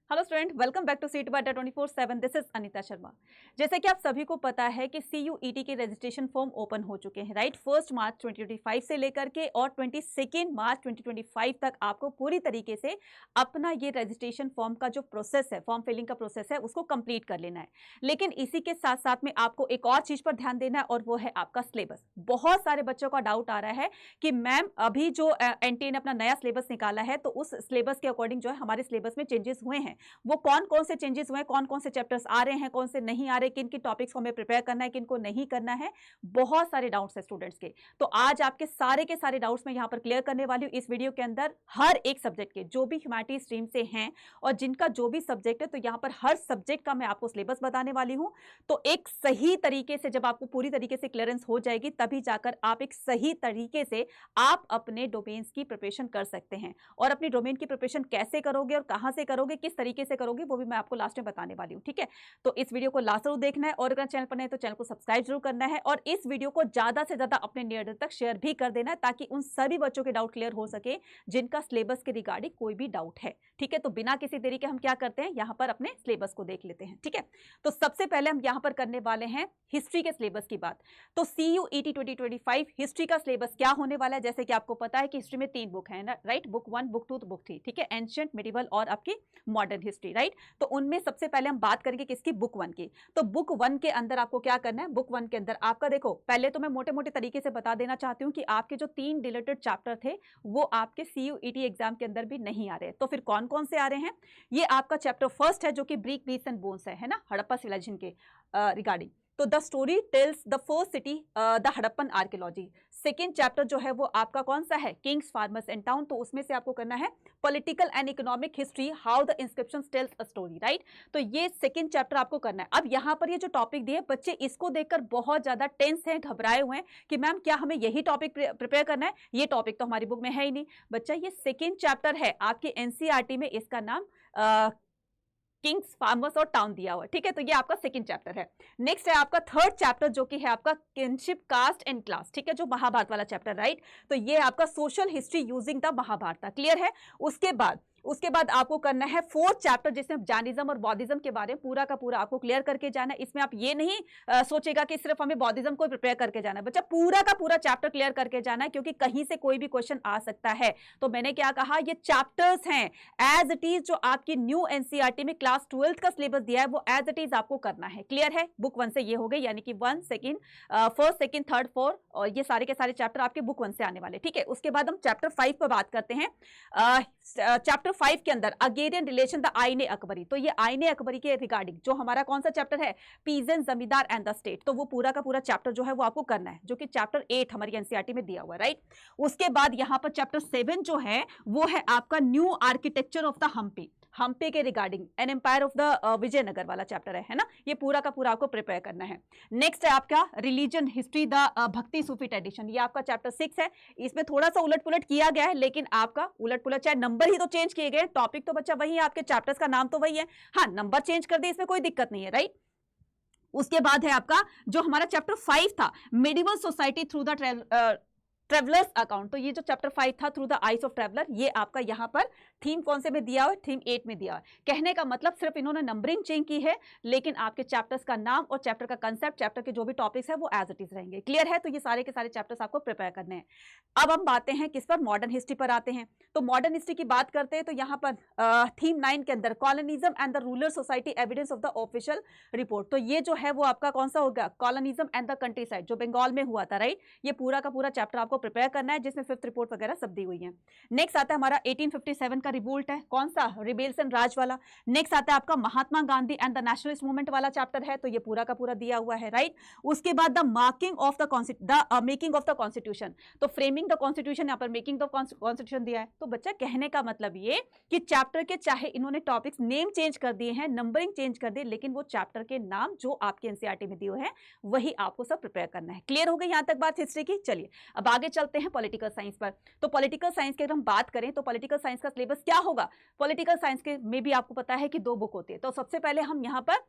Hello student, welcome back to सीट बाटा 24/7। This is Anita Sharma. जैसे कि आप सभी को पता है कि CUET के रजिस्ट्रेशन फॉर्म ओपन हो चुके हैं, राइट। 1 मार्च 2025 से लेकर के और 22 मार्च 2025 तक आपको पूरी तरीके से अपना ये रजिस्ट्रेशन फॉर्म का जो प्रोसेस है, फॉर्म फिलिंग का प्रोसेस है, उसको कंप्लीट कर लेना है। लेकिन इसी के साथ साथ में आपको एक और चीज पर ध्यान देना है और वो है आपका सिलेबस। बहुत सारे बच्चों का डाउट आ रहा है कि मैम अभी जो NTA ने अपना नया सिलेबस निकाला है तो उस सिलेबस के अकॉर्डिंग जो है हमारे सिलेबस में चेंजेस हुए हैं। वो कौन कौन से चेंजेस हुए हैं, कौन कौन से चैप्टर्स आ रहे हैं, कौन से नहीं आ रहे, किन किन टॉपिक्स को हमें प्रिपेयर करना है, किन को नहीं करना है। बहुत सारे डाउट्स हैं स्टूडेंट्स के। तो आज आपके सारे के सारे डाउट्स मैं यहां पर क्लियर करने वाली हूं इस वीडियो के अंदर। हर एक सब्जेक्ट के जो भी ह्यूमैनिटीज स्ट्रीम से हैं और जिनका जो भी सब्जेक्ट है, तो यहां पर हर सब्जेक्ट का मैं आपको सिलेबस बताने वाली हूं। तो एक सही तरीके से जब आपको पूरी तरीके से क्लियरेंस हो जाएगी तभी जाकर आप एक सही तरीके से आप अपने डोमेन्स की प्रिपरेशन कर सकते हैं। और अपनी डोमेन की प्रिपरेशन कैसे करोगे और कहां से करोगे, किस तरीके से करोगे, वो भी मैं आपको लास्ट में बताने वाली हूं। ठीक है, तो इस वीडियो को लास्ट तक देखना है और अगर चैनल पर नहीं तो चैनल को सब्सक्राइब जरूर करना है और इस वीडियो को ज्यादा से ज्यादा अपने नियर तक शेयर भी कर देना है ताकि उन सभी बच्चों के डाउट क्लियर हो सके जिनका सिलेबस के रिगार्डिंग कोई भी डाउट है। ठीक है, तो बिना किसी देरी के हम क्या करते हैं, यहां पर अपने सिलेबस को देख लेते हैं। ठीक है, तो सबसे पहले हम यहां पर करने वाले हैं हिस्ट्री के सिलेबस की बात। तो CUET 2025 हिस्ट्री का सिलेबस क्या होने वाला है। जैसे कि आपको पता है कि हिस्ट्री में 3 बुक है ना, राइट। Book 1, book 2, book 3। ठीक है, एंशिएंट, मिडिवल और आपकी मॉडर्न हिस्ट्री, राइट। तो उनमें सबसे पहले हम बात करेंगे किसकी, बुक 1 की। तो बुक 1 के अंदर आपको क्या करना है, बुक 1 के अंदर आपका देखो, पहले तो मैं मोटे मोटे तरीके से बता देना चाहती हूँ कि आपके जो 3 रिलेटेड चैप्टर थे वो आपके CUET एग्जाम के अंदर भी नहीं आ रहे। तो फिर कौन कौन से आ रहे हैं, ये आपका चैप्टर फर्स्ट है जो कि ब्रिक, ब्रीच एंड बोन्स है ना, हड़प्पा सिविलाइजेशन के रिगार्डिंग। तो the story tells the first city the Harappan archaeology. Second chapter जो है वो आपका कौन सा है, किंग्स, फार्मर्स एंड टाउन। तो उसमें से आपको करना है political and economic history, how the inscriptions tales a story, right. तो ये सेकेंड चैप्टर आपको करना है। अब यहाँ पर ये जो टॉपिक दिए बच्चे इसको देखकर बहुत ज्यादा टेंस हैं, घबराए हुए हैं कि मैम क्या हमें यही टॉपिक प्रिपेयर करना है, ये टॉपिक तो हमारी बुक में है ही नहीं। बच्चा ये सेकेंड चैप्टर है आपके NCERT में, इसका नाम किंग्स, फार्मर्स और टाउन दिया हुआ है। ठीक है, तो ये आपका सेकंड चैप्टर है। नेक्स्ट है आपका थर्ड चैप्टर जो कि है आपका किनशिप, कास्ट एंड क्लास। ठीक है, जो महाभारत वाला चैप्टर, राइट। तो ये आपका social history using the Mahabharata, clear है। उसके बाद आपको करना है फोर्थ चैप्टर जिसमें जैनिज्म और बौद्धिज्म के बारे में पूरा का पूरा आपको क्लियर करके जाना है। इसमें आप ये नहीं सोचेगा कि सिर्फ हमें बौद्धिज्म को प्रिपेयर करके जाना है, बच्चा पूरा का पूरा चैप्टर क्लियर करके जाना है क्योंकि कहीं से कोई भी क्वेश्चन आ सकता है। तो मैंने क्या कहा, ये चैप्टर्स हैं एज इट इज, जो आपकी न्यू NCERT में क्लास 12th का सिलेबस दिया है वो एज इट इज आपको करना है। क्लियर है, बुक 1 से ये हो गई, यानी कि 1, second, first, second, third, fourth और ये सारे के सारे चैप्टर आपके बुक 1 से आने वाले। ठीक है, उसके बाद हम चैप्टर 5 पर बात करते हैं। चैप्टर 5 के अंदर अगेरियन रिलेशन द आईने अकबरी। तो ये आईने अकबरी के रिगार्डिंग जो हमारा कौन सा चैप्टर है, पीजेंट, जमींदार एंड द स्टेट। तो वो पूरा का पूरा चैप्टर जो है वो आपको करना है, जो कि चैप्टर 8 हमारी NCERT में दिया हुआ है, राइट। उसके बाद यहां पर चैप्टर 7 जो है वो है आपका new architecture of the Hampi के regarding an empire of the Vijayanagara वाला चैप्टर है ना। ये पूरा का पूरा आपको प्रिपेयर करना है। नेक्स्ट है आपका रिलीजन हिस्ट्री द भक्ति सूफी ट्रेडिशन। ये आपका चैप्टर 6 है। इसमें थोड़ा सा उलट पुलट किया गया है, लेकिन आपका उलट पुलट चाहे नंबर ही तो चेंज किए गए, टॉपिक तो बच्चा वही है, आपके चैप्टर्स का नाम तो वही है, हाँ नंबर चेंज कर दिए, इसमें कोई दिक्कत नहीं है, राइट। उसके बाद है आपका जो हमारा चैप्टर 5 था, medieval society through the travellers account. तो ये जो चैप्टर 5 था, through the eyes of traveller, ये आपका यहाँ पर थीम कौन से में दिया हुआ है, थीम 8 में दिया हुआ है। कहने का मतलब सिर्फ इन्होंने नंबरिंग चेंज की है, लेकिन आपके चैप्टर्स का नाम और चैप्टर का कंसेप्ट, चैप्टर के जो भी टॉपिक्स है वो एज इट इज रहेंगे। क्लियर है, तो ये सारे के सारे चैप्टर्स आपको प्रिपेयर करने हैं। अब हम बातें हैं किस पर, मॉडर्न हिस्ट्री पर आते हैं। तो मॉडर्न हिस्ट्री की बात करते हैं तो यहाँ पर थीम 9 के अंदर colonialism and the ruler society, evidence of the official report. तो ये जो है वो आपका कौन सा होगा, colonialism and the country side, जो बंगाल में हुआ था, राइट। ये पूरा का पूरा चैप्टर आपको प्रिपेयर करना है जिसमें 5th रिपोर्ट वगैरह सब दी हुई है। नेक्स्ट आता है हमारा 1857 का रिवोल्ट है, कौन सा, रिबेल्सन राज वाला। नेक्स्ट आता है आपका Mahatma Gandhi and the nationalist movement वाला चैप्टर है, तो ये पूरा का पूरा दिया हुआ है, राइट। उसके बाद the making of the constitution. तो फ्रेमिंग द कॉन्स्टिट्यूशन, यहाँ पर मेकिंग द कॉन्स्टिट्यूशन दिया है। तो बच्चा कहने का मतलब ये कि चैप्टर के चाहे इन्होंने टॉपिक्स नेम चेंज कर दिए हैं, नंबरिंग चेंज कर दी, लेकिन वो चैप्टर के नाम जो आपके NCERT में दिए हुए हैं वही आपको सब प्रिपेयर करना है। क्लियर हो गई यहां तक बात हिस्ट्री की। चलिए अब आगे चलते हैं पॉलिटिकल साइंस पर। तो पॉलिटिकल साइंस के अगर हम बात करें तो पॉलिटिकल साइंस का सिलेबस क्या होगा, पॉलिटिकल साइंस के में भी आपको पता है कि 2 बुक होती है। तो सबसे पहले हम यहाँ पर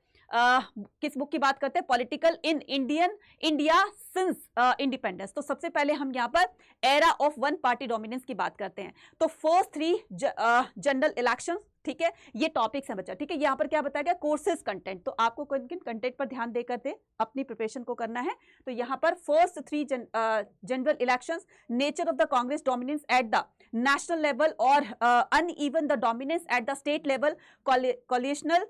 किस बुक की बात करते हैं, political in India since independence. तो सबसे पहले हम यहाँ पर era of one party dominance की बात करते हैं। तो फर्स्ट 3 जनरल इलेक्शंस, ठीक है, ये टॉपिक्स हैं बच्चा, ठीक है। यहाँ पर क्या बताया गया, कोर्सेज कंटेंट, तो आपको किन किन कंटेंट पर ध्यान देकर के अपनी प्रिपरेशन को करना है। तो यहाँ पर first 3 general elections, nature of the Congress dominance at the national level और uneven the dominance at the state level, coalitional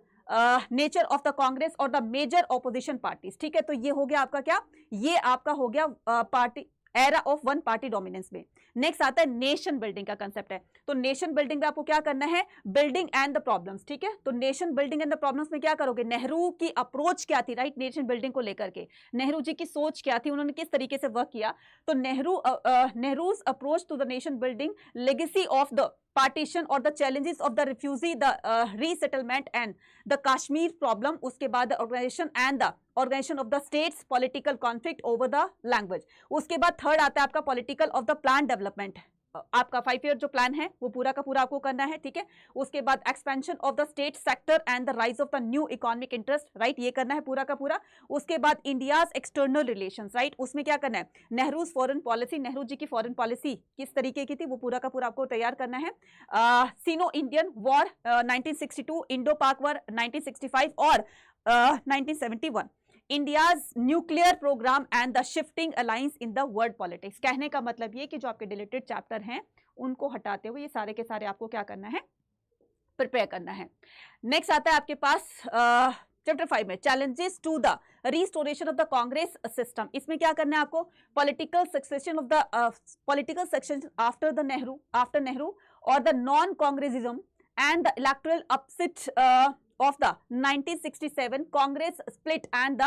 nature of the Congress और द मेजर ऑपोजिशन पार्टीज, ठीक है। तो ये हो गया आपका क्या, ये आपका हो गया party era of one party dominance में। नेक्स्ट आता है नेशन बिल्डिंग का कंसेप्ट है। तो नेशन बिल्डिंग में आपको क्या करना है, बिल्डिंग एंड द प्रॉब्लम्स, ठीक है। तो nation building and the problems में क्या करोगे, नेहरू की अप्रोच क्या थी, राइट, नेशन बिल्डिंग को लेकर के नेहरू जी की सोच क्या थी, उन्होंने किस तरीके से वर्क किया। तो Nehru's approach to the nation building, legacy of the partition or the challenges of the refugee, the resettlement and the Kashmir problem, उसके बाद organization and the organization of the states, political conflict over the language। उसके बाद third आता है आपका political of the plan development, आपका 5 year जो plan है वो पूरा का पूरा आपको करना है, ठीक है। उसके बाद expansion of the state sector and the rise of the new economic interest, right, ये करना है पूरा का पूरा। उसके बाद इंडियाज एक्सटर्नल रिलेशंस, राइट, उसमें क्या करना है, नेहरूज फॉरेन पॉलिसी, नेहरू जी की फॉरेन पॉलिसी किस तरीके की थी वो पूरा का पूरा आपको तैयार करना है। Sino Indian war 1962, Indo Pak war 1965 और 1971, India's nuclear programme and the shifting alliance in the world politics. कहने का मतलब ये कि जो आपके डिलीटेड चैप्टर हैं उनको हटाते हुए ये सारे के सारे आपको क्या करना है, प्रिपेयर करना है। नेक्स्ट आता है आपके पास चैप्टर 5 में challenges to the restoration of the Congress system. इसमें क्या करना है आपको, political succession of the political section after Nehru और the non Congressism and the electoral upset of the 1967 Congress split and the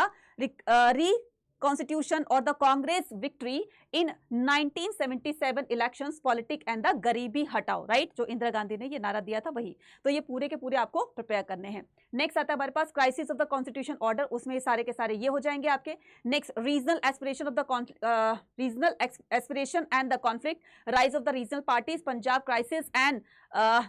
reconstitution or the Congress victory in 1977 elections, politics and the गरीबी हटाओ, right, जो इंदिरा गांधी ने ये नारा दिया था वही। तो ये पूरे के पूरे आपको प्रिपेयर करने हैं। नेक्स्ट आता है हमारे पास crisis of the constitution order, उसमें ये सारे के सारे ये हो जाएंगे आपके। Next regional aspiration of the regional aspiration and the conflict, rise of the regional parties, Punjab crisis and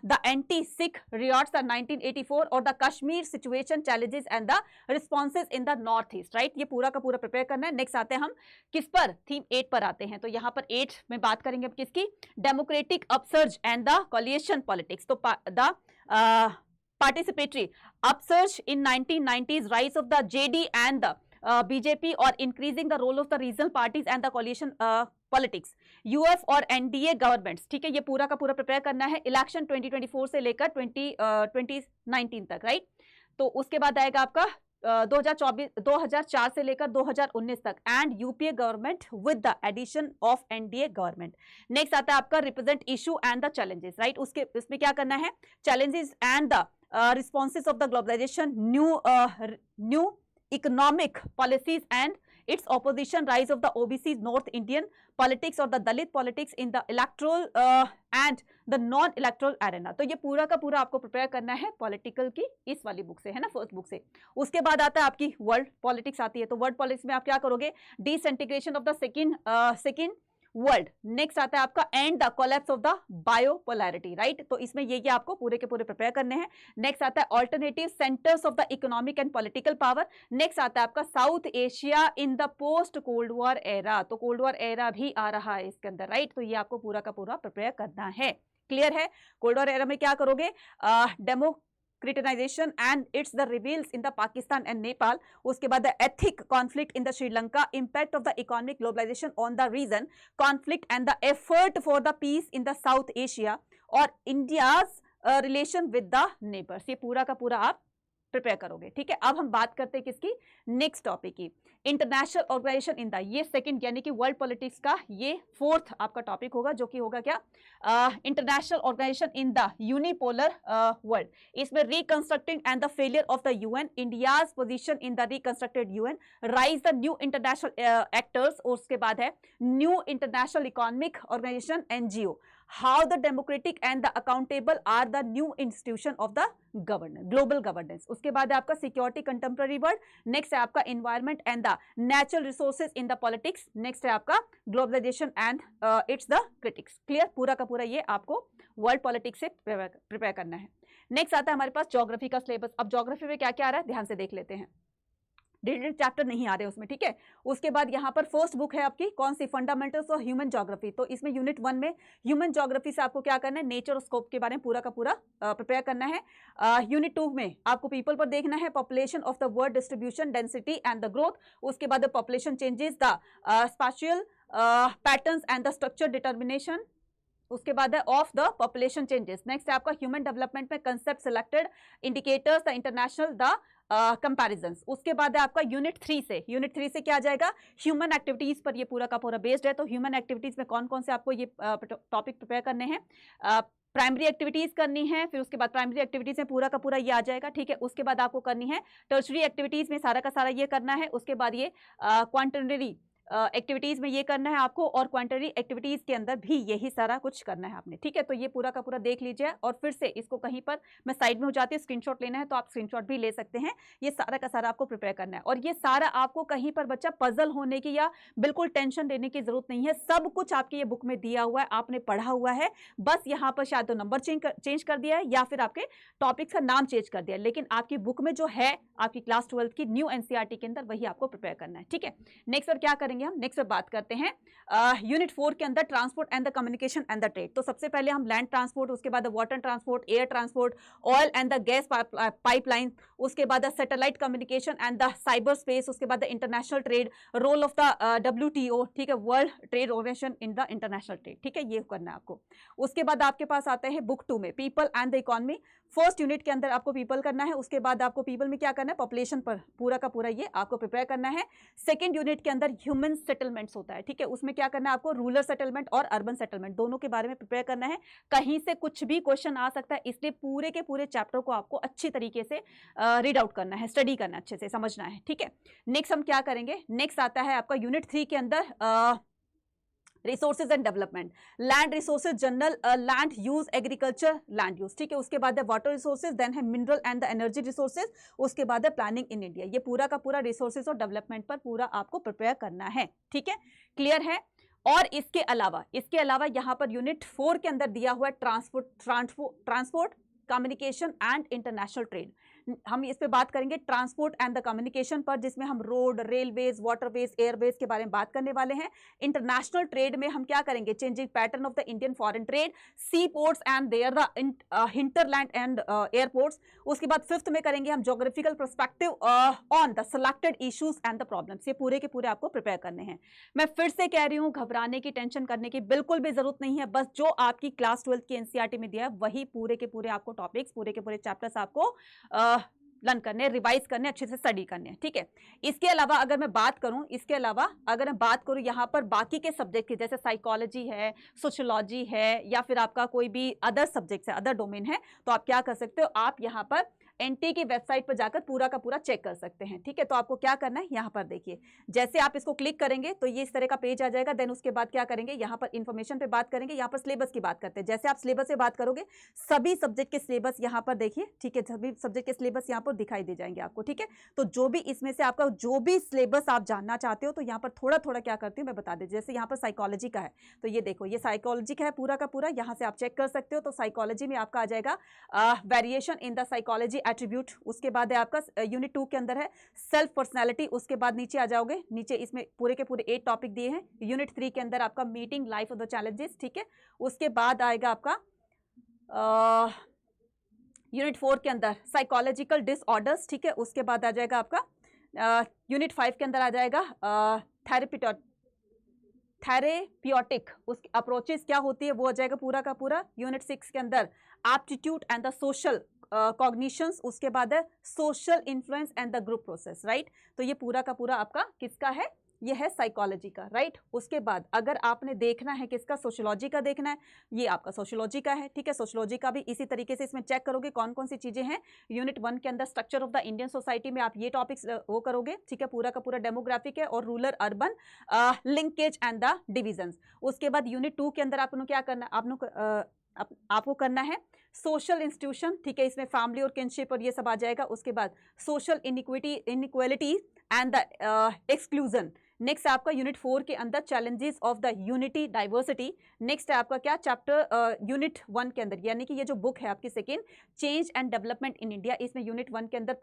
the anti-Sikh riots of 1984 और the Kashmir situation challenges and the responses in the northeast, right, ये पूरा का पूरा prepare करना है। Next आते हैं हम किस पर, थीम 8 पर आते हैं। तो यहाँ पर 8 में बात करेंगे अब किसकी, democratic upsurge and the coalition politics. तो the participatory upsurge in 1990s, rise of the JD and the BJP और increasing the role of the regional parties and the coalition politics, UF और एनडीए गवर्नमेंट्स, ठीक है, ये पूरा का पूरा prepare करना है। इलेक्शन 2024 से लेकर 2019 तक, राइट। तो उसके बाद आएगा आपका 2004 से लेकर 2019 तक and UPA government with the addition of NDA government. Next आता है आपका represent issue and the challenges, right, उसके इसमें क्या करना है, challenges and the responses of the globalisation, new economic policies and its opposition, rise of the OBCs, North Indian politics or the Dalit politics in the electoral and the non-electoral arena। तो ये पूरा का पूरा आपको prepare करना है political की इस वाली बुक से, है ना, फर्स्ट बुक से। उसके बाद आता है आपकी वर्ल्ड पॉलिटिक्स आती है। तो वर्ल्ड पॉलिटिक्स में आप क्या करोगे, disintegration of the second world. Next आता है आपका and the collapse of the bipolarity, right. तो इसमें ये आपको पूरे के पूरे प्रिपेयर करने हैं। नेक्स्ट आता है alternative centres of the economic and political power. Next आता है आपका south Asia in the post cold war era. तो कोल्ड वॉर एरा भी आ रहा है इसके अंदर, राइट। तो ये आपको पूरा का पूरा प्रिपेयर करना है। क्लियर है। कोल्ड वॉर एरा में क्या करोगे, democratisation and its the reveals in the Pakistan and Nepal. उसके बाद the ethic conflict in the Sri Lanka, impact of the economic globalisation on the region, conflict and the effort for the peace in the South Asia और India's relation with the neighbours. ये पूरा का पूरा आप prepare करोगे, ठीक है। अब हम बात करते हैं किसकी, नेक्स्ट टॉपिक की, इंटरनेशनल ऑर्गेनाइजेशन इन द, ये सेकंड यानी कि वर्ल्ड पॉलिटिक्स का ये फोर्थ आपका टॉपिक होगा, जो कि होगा क्या, international organisation in the unipolar world. इसमें reconstructing and the failure of the UN, India's position in the reconstructed UN, rise the new international actors, और उसके बाद है new international economic organisation NGO, how the democratic and the accountable are the new institution of the governance, global governance। उसके बाद है आपका security contemporary world। next है आपका environment and the natural resources in the politics। next है आपका globalization and it's the critics। clear, पूरा का पूरा ये आपको world politics से prepare करना है। next आता है हमारे पास geography का syllabus। अब geography में क्या क्या आ रहा है ध्यान से देख लेते हैं। डिटेल्ड चैप्टर नहीं आ रहे उसमें, ठीक है। उसके बाद यहाँ पर फर्स्ट बुक है आपकी कौन सी, फंडामेंटल्स ऑफ ह्यूमन ज्योग्राफी। तो इसमें यूनिट 1 में ह्यूमन ज्योग्राफी से आपको क्या करना है, नेचर और स्कोप के बारे में पूरा का पूरा प्रिपेयर करना है। यूनिट 2 में आपको पीपल पर देखना है, population of the world, distribution, density and the growth. उसके बाद population changes, the spatial patterns and the structure determination. उसके बाद है of the population changes. Next है आपका ह्यूमन डेवलपमेंट में concept selected, indicators, the international, the comparisons. उसके बाद है आपका यूनिट 3 से, यूनिट 3 से क्या आ जाएगा, ह्यूमन एक्टिविटीज पर ये पूरा का पूरा बेस्ड है। तो ह्यूमन एक्टिविटीज में कौन कौन से आपको ये टॉपिक प्रिपेयर करने हैं, प्राइमरी एक्टिविटीज करनी है, फिर उसके बाद प्राइमरी एक्टिविटीज में पूरा का पूरा ये आ जाएगा, ठीक है। उसके बाद आपको करनी है टर्शरी एक्टिविटीज में सारा का सारा ये करना है। उसके बाद ये क्वांटिटेटिव एक्टिविटीज में ये करना है आपको, और क्वांटिटी एक्टिविटीज के अंदर भी यही सारा कुछ करना है आपने, ठीक है। तो ये पूरा का पूरा देख लीजिए, और फिर से इसको कहीं पर मैं साइड में हो जाती हूँ, स्क्रीनशॉट लेना है तो आप स्क्रीनशॉट भी ले सकते हैं। ये सारा का सारा आपको प्रिपेयर करना है, और ये सारा आपको कहीं पर बच्चा पजल होने की या बिल्कुल टेंशन लेने की जरूरत नहीं है। सब कुछ आपकी ये बुक में दिया हुआ है, आपने पढ़ा हुआ है, बस यहाँ पर शायद तो नंबर चेंज कर दिया है या फिर आपके टॉपिक का नाम चेंज कर दिया है, लेकिन आपकी बुक में जो है आपकी क्लास 12 की न्यू एनसीईआरटी के अंदर वही आपको प्रिपेयर करना है, ठीक है। नेक्स्ट और क्या करेंगे हम, नेक्स्ट बात करते हैं यूनिट 4 के अंदर transport and the communication and the trade. तो सबसे पहले हम लैंड ट्रांसपोर्ट, उसके बाद water transport, air transport, oil and the gas pipeline, उसके बाद satellite communication and the cyber space, उसके बाद international trade, role of the WTO, ठीक है, world trade organisation in the international trade, ठीक है, ये करना है आपको। उसके बाद आपके पास आता है बुक 2 में people and the economy. First unit के अंदर आपको पीपल करना है, उसके बाद आपको पीपल में क्या करना है, पॉपुलेशन पर पूरा का पूरा ये आपको प्रिपेयर करना है। सेकंड यूनिट के अंदर ह्यूमन सेटलमेंट्स होता है, ठीक है, उसमें क्या करना है आपको, रूरल सेटलमेंट और अर्बन सेटलमेंट दोनों के बारे में प्रिपेयर करना है। कहीं से कुछ भी क्वेश्चन आ सकता है, इसलिए पूरे के पूरे चैप्टर को आपको अच्छी तरीके से रीड आउट करना है, स्टडी करना है, अच्छे से समझना है, ठीक है। नेक्स्ट हम क्या करेंगे, नेक्स्ट आता है आपका यूनिट 3 के अंदर resources and development, land resources general, land use, agriculture land use, ठीक है। उसके बाद है वाटर रिसोर्सेज, देन है mineral and the energy resources, उसके बाद है प्लानिंग इन इंडिया। ये पूरा का पूरा रिसोर्सेज और डेवलपमेंट पर पूरा आपको प्रिपेयर करना है, ठीक है, क्लियर है। और इसके अलावा यहाँ पर यूनिट 4 के अंदर दिया हुआ है transport communication and international trade. हम इस पे बात करेंगे ट्रांसपोर्ट एंड द कम्युनिकेशन पर, जिसमें हम रोड, रेलवेज, वाटरवेज, एयरवेज के बारे में बात करने वाले हैं। इंटरनेशनल ट्रेड में हम क्या करेंगे, changing pattern of the Indian foreign trade, sea ports and their the hinterland and airports. उसके बाद 5th में करेंगे हम geographical perspective on the selected issues and the problems. ये पूरे के पूरे आपको प्रिपेयर करने हैं। मैं फिर से कह रही हूँ, घबराने की, टेंशन करने की बिल्कुल भी जरूरत नहीं है। बस जो आपकी क्लास 12 की एनसीईआरटी में दिया है वही पूरे के पूरे आपको टॉपिक्स, पूरे के पूरे चैप्टर्स आपको लर्न करने, रिवाइज करने, अच्छे से स्टडी करने हैं, ठीक है। इसके अलावा अगर मैं बात करूं यहाँ पर बाकी के सब्जेक्ट की, जैसे साइकोलॉजी है, सोशियोलॉजी है, या फिर आपका कोई भी अदर सब्जेक्ट है, अदर डोमेन है, तो आप क्या कर सकते हो, आप यहाँ पर एनटी की वेबसाइट पर जाकर पूरा का पूरा चेक कर सकते हैं, ठीक है। तो आपको क्या करना है, यहाँ पर देखिए, जैसे आप इसको क्लिक करेंगे तो ये इस तरह का पेज आ जाएगा। देन उसके बाद क्या करेंगे, यहाँ पर इन्फॉर्मेशन पे बात करेंगे, यहाँ पर सिलेबस की बात करते हैं। जैसे आप सिलेबस से बात करोगे, सभी सब्जेक्ट के सिलेबस यहाँ पर देखिए, ठीक है, सभी सब्जेक्ट के सिलेबस यहाँ पर दिखाई दे जाएंगे आपको, ठीक है। तो जो भी इसमें से आपका जो भी सिलेबस आप जानना चाहते हो, तो यहाँ पर थोड़ा थोड़ा क्या करती हूँ मैं बता देती हूँ। जैसे यहाँ पर साइकोलॉजी का है, तो ये देखो, ये साइकोलॉजी का है पूरा का पूरा, यहाँ से आप चेक कर सकते हो। तो साइकोलॉजी में आपका आ जाएगा variation in the psychology attribute. उसके बाद है आपका यूनिट 2 के अंदर है सेल्फ पर्सनैलिटी। उसके बाद नीचे आ जाओगे, नीचे इसमें पूरे के पूरे 8 टॉपिक दिए हैं। यूनिट 3 के अंदर आपका meeting life of the challenges, ठीक है। उसके बाद आएगा आपका यूनिट 4 के अंदर साइकोलॉजिकल डिसऑर्डर्स, ठीक है। उसके बाद आ जाएगा आपका यूनिट 5 के अंदर आ जाएगा थेरेप्यूटिक उसकी अप्रोचेस क्या होती है, वो आ जाएगा पूरा का पूरा। यूनिट 6 के अंदर aptitude and the social cognitions, उसके बाद है social influence and the group process, right. तो ये पूरा का पूरा आपका किसका है, ये है साइकोलॉजी का, राइट। उसके बाद अगर आपने देखना है किसका, सोशियोलॉजी का देखना है, ये आपका सोशियोलॉजी का है, ठीक है। सोशियोलॉजी का भी इसी तरीके से इसमें चेक करोगे कौन कौन सी चीजें हैं। यूनिट 1 के अंदर structure of the Indian society में आप ये टॉपिक्स वो करोगे, ठीक है। पूरा का पूरा डेमोग्राफिक है और rural urban linkage and the divisions. उसके बाद यूनिट 2 के अंदर आपको क्या करना, आपको करना है सोशल इंस्टीट्यूशन, ठीक है। इसमें फैमिली और किनशिप और ये सब आ जाएगा। उसके बाद social inequality and the exclusion, next है आपका यूनिट 4 के अंदर challenges of the unity diversity. Next है आपका क्या चैप्टर यूनिट 1 के अंदर, यानी कि ये जो बुक है आपकी second, change and development in India, इसमें यूनिट 1 के अंदर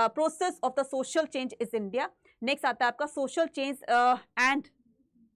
process of the social change is India. Next आता है आपका social change and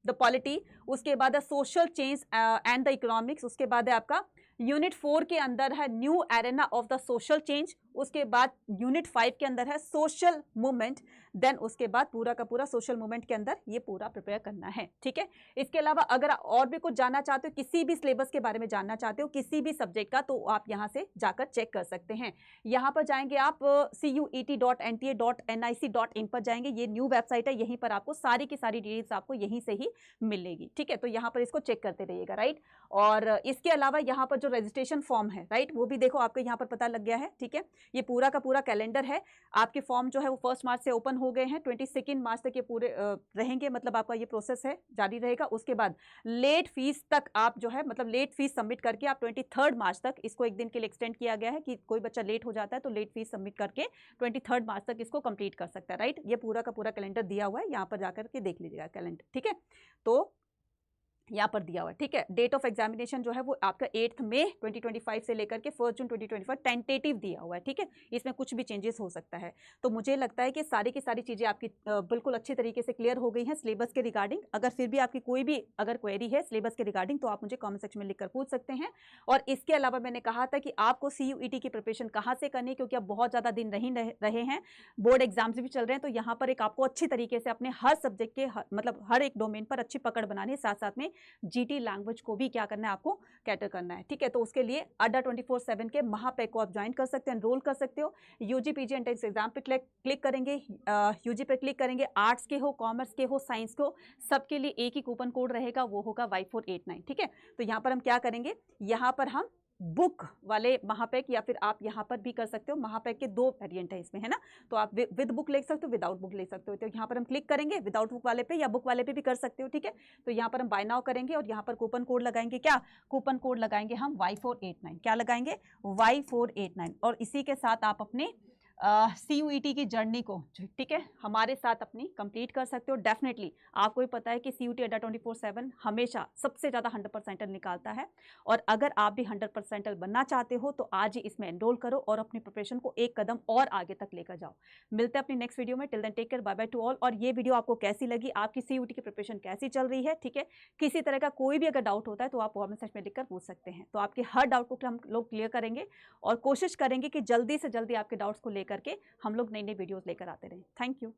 the polity, उसके बाद है social change and the economics, उसके बाद है आपका यूनिट 4 के अंदर है new arena of the social change, उसके बाद यूनिट 5 के अंदर है सोशल मूवमेंट, देन उसके बाद पूरा का पूरा सोशल मूवमेंट के अंदर ये पूरा प्रिपेयर करना है, ठीक है। इसके अलावा अगर और भी कुछ जानना चाहते हो, किसी भी सिलेबस के बारे में जानना चाहते हो, किसी भी सब्जेक्ट का, तो आप यहाँ से जाकर चेक कर सकते हैं। यहाँ पर जाएंगे आप cuet.nta.nic.in पर जाएंगे, ये न्यू वेबसाइट है, यहीं पर आपको सारी की सारी डिटेल्स आपको यहीं से ही मिलेगी, ठीक है। तो यहाँ पर इसको चेक करते रहिएगा, राइट। और इसके अलावा यहाँ पर जो रजिस्ट्रेशन फॉर्म है, राइट, वो भी देखो आपको यहाँ पर पता लग गया है, ठीक है। ये पूरा का पूरा कैलेंडर है, आपके फॉर्म जो है वो 1 मार्च से ओपन हो गए हैं, 22 मार्च तक ये पूरे रहेंगे, मतलब आपका ये प्रोसेस है जारी रहेगा। उसके बाद लेट फीस तक आप जो है, मतलब लेट फीस सबमिट करके आप 23 मार्च तक, इसको एक दिन के लिए एक्सटेंड किया गया है कि कोई बच्चा लेट हो जाता है तो लेट फीस सबमिट करके 23 मार्च तक इसको कंप्लीट कर सकता है, राइट। ये पूरा का पूरा कैलेंडर दिया हुआ है, यहाँ पर जाकर के देख लीजिएगा कैलेंडर, ठीक है। तो यहाँ पर दिया हुआ है, ठीक है। डेट ऑफ एग्जामिनेशन जो है वो आपका 8 मई 2025 से लेकर के 1 जून 2025 टेंटेटिव दिया हुआ है, ठीक है। इसमें कुछ भी चेंजेस हो सकता है। तो मुझे लगता है कि सारी की सारी चीज़ें आपकी बिल्कुल अच्छी तरीके से क्लियर हो गई हैं सिलेबस के रिगार्डिंग। अगर फिर भी आपकी कोई भी अगर क्वेरी है सिलेबस के रिगार्डिंग तो आप मुझे कॉमेंट सेक्शन में लिखकर पूछ सकते हैं। और इसके अलावा मैंने कहा था कि आपको CUET की प्रिपरेशन कहाँ से करनी है, क्योंकि अब बहुत ज़्यादा दिन नहीं रहे हैं, बोर्ड एग्जाम्स भी चल रहे हैं, तो यहाँ पर एक आपको अच्छी तरीके से अपने हर सब्जेक्ट के मतलब हर एक डोमेन पर अच्छी पकड़ बनानी है, साथ साथ में GT लैंग्वेज को भी क्या करना है, आपको कैटर करना है, ठीक है। तो उसके लिए अड्डा 24/7 के महापैक को आप ज्वाइन कर सकते हैं, एनरोल कर सकते हो। UG PG एंट्रेंस एग्जाम पे क्लिक करेंगे, UG पे क्लिक करेंगे, आर्ट्स के हो, कॉमर्स के हो, साइंस के हो, सबके लिए एक ही कूपन कोड रहेगा, वो होगा Y489, ठीक है। तो यहाँ पर हम क्या करेंगे, यहाँ पर हम बुक वाले महापैक, या फिर आप यहाँ पर भी कर सकते हो, महापैक के 2 वेरिएंट है इसमें, है ना। तो आप विद बुक ले सकते हो, विदाउट बुक ले सकते हो। तो यहाँ पर हम क्लिक करेंगे, विदाउट बुक वाले पे या बुक वाले पे भी कर सकते हो, ठीक है। तो यहाँ पर हम बाय नाउ करेंगे और यहाँ पर कूपन कोड लगाएंगे, क्या कूपन कोड लगाएंगे हम Y489, क्या लगाएंगे Y489। और इसी के साथ आप अपने CUET की जर्नी को, ठीक है, हमारे साथ अपनी कंप्लीट कर सकते हो। डेफिनेटली आपको भी पता है कि CUET अड्डा 24/7 हमेशा सबसे ज़्यादा 100% निकालता है, और अगर आप भी 100% बनना चाहते हो तो आज ही इसमें एनरोल करो और अपनी प्रिपरेशन को एक कदम और आगे तक लेकर जाओ। मिलते हैं अपनी नेक्स्ट वीडियो में, till then take care, bye bye to all. और ये वीडियो आपको कैसी लगी, आपकी CUET की प्रिपरेशन कैसी चल रही है, ठीक है। किसी तरह का कोई भी अगर डाउट होता है तो आप कमेंट सेक्शन में लिखकर पूछ सकते हैं। तो आपके हर डाउट को हम लोग क्लियर करेंगे और कोशिश करेंगे कि जल्दी से जल्दी आपके डाउट्स को लेकर के हम लोग नई नई वीडियोस लेकर आते रहें। Thank you.